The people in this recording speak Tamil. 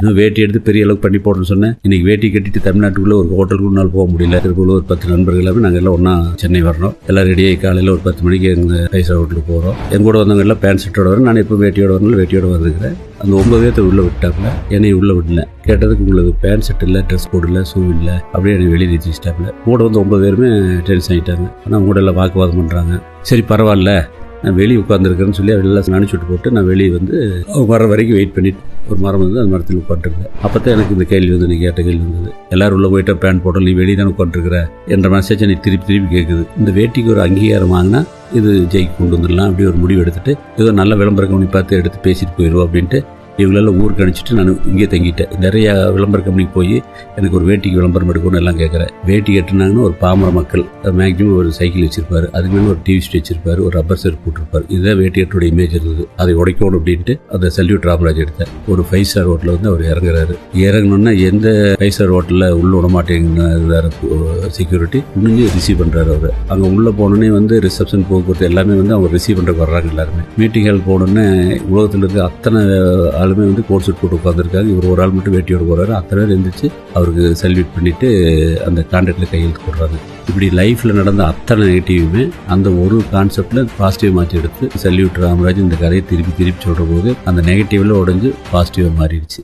இன்னும் வேட்டி எடுத்து பெரிய அளவுக்கு பண்ணி போடணும்னு சொன்னேன். இன்னைக்கு வேட்டி கட்டிட்டு தமிழ்நாட்டுக்குள்ள ஒரு ஹோட்டலுக்கு முன்னால் போக முடியல. திருப்பூர்ல ஒரு 10 நண்பர்கள் எல்லாமே நாங்கள் எல்லாம் ஒன்னா சென்னை வரணும். எல்லாம் ரெடியாகி காலையில் ஒரு 10 மணிக்கு எங்கள் பைசா ஹோட்டலுக்கு போகிறோம். எங்க கூட வந்தவங்க எல்லாம் பேண்ட் ஷர்ட்டோட வரும். நான் இப்போ வேட்டியோட வரணும், வேட்டியோட வந்துருக்கிறேன். அந்த 9 பேர்த்த உள்ள விட்டாப்புல, என்னை உள்ள விடல. கேட்டதுக்கு உங்களுக்கு பேண்ட் ஷர்ட் இல்லை, ட்ரெஸ் கோட் இல்லை, ஷூ இல்லை, அப்படியே என்னை வெளியே நிறுத்திச்சிட்டாப்புல. கூட வந்து 9 பேருமே டென்ஷன் ஆகிட்டாங்க. ஆனால் கூட எல்லாம் வாக்குவாதம் பண்ணுறாங்க. சரி பரவாயில்ல, நான் வெளியே உட்காந்துருக்கேன்னு சொல்லி எல்லாம் நினச்சிட்டு போட்டு நான் வெளியே வந்து வர வரைக்கும் வெயிட் பண்ணிட்டு ஒரு மரம் வந்து அந்த மரத்தில் உட்காந்துருக்கேன். அப்போ தான் எனக்கு இந்த கேள்வி வந்து, நீ கேட்ட கேள்வி வந்தது. எல்லாரும் உள்ள போயிட்டா பேண்ட் போட்டோம், நீ வெளியே தானே உட்காந்துருக்கிற என்ற மெசேஜ் நீ திருப்பி கேட்குது. இந்த வேட்டிக்கு ஒரு அங்கீகாரம் வாங்கினா இது ஜெயிக்கு கொண்டு வந்துடலாம் அப்படி ஒரு முடிவு எடுத்துட்டு, ஏதோ நல்ல விளம்பர கம்பெனி பார்த்து எடுத்து பேசிட்டு போயிடுவோம் அப்படின்ட்டு இவங்களெல்லாம் ஊருக்கு அனுப்பிச்சிட்டு நான் இங்கே தங்கிட்டேன். நிறைய விளம்பர கம்பெனிக்கு போய் எனக்கு ஒரு வேட்டிக்கு விளம்பரம் எடுக்கணும்னு எல்லாம் கேட்குறேன். வேட்டி கட்டினாங்கன்னா ஒரு பாமர மக்கள் மேக்ஸிமம் ஒரு சைக்கிள் வச்சிருப்பாரு, அதுக்கு மேலே ஒரு டிவி ஸ்டே வச்சிருப்பாரு, ஒரு ரப்பர் செருப்பு போட்டிருப்பாரு. இதுதான் வேட்டி கட்டோட இமேஜ் இருந்தது. அதை உடைக்கணும் அப்படின்ட்டு அதை சல்யூட் ராமராஜ் எடுத்தேன். ஒரு 5 ஸ்டார் ஹோட்டலில் வந்து அவர் இறங்குறாரு. இறங்கணுன்னா எந்த 5 ஸ்டார் ஹோட்டலில் உள்ள விடமாட்டேங்கிறாரு செக்யூரிட்டி. முடிஞ்சு ரிசீவ் பண்ணுறாரு அவர். அங்கே உள்ளே போனோடனே வந்து ரிசப்ஷன் போக்குவரத்து எல்லாமே வந்து அவங்க ரிசீவ் பண்ணுறதுக்கு வர்றாங்க. எல்லாருமே மீட்டிங் ஹால் போனோடனே உலகத்தில் இருக்க அத்தனை ஆளுமே வந்து கோட் சூட் போட்டு உட்காந்துருக்காங்க. இவர் ஒரு ஆள் மட்டும் வேட்டியோட போறாரு. அத்தனை பேர் எழுந்திரிச்சு அவருக்கு சல்யூட் பண்ணிட்டு அந்த கான்ட்ராக்ட்ல கையெழுத்து போடுறாங்க. இப்படி லைஃப்ல நடந்த அத்தனை நெகட்டிவுமே அந்த ஒரு கான்செப்ட்ல பாசிட்டிவ் மாற்றி எடுத்து சல்யூட் ராமராஜ் இந்த கதையை திருப்பி சொல்ற போது அந்த நெகட்டிவ்ல உடைஞ்சு பாசிட்டிவா மாறிடுச்சு.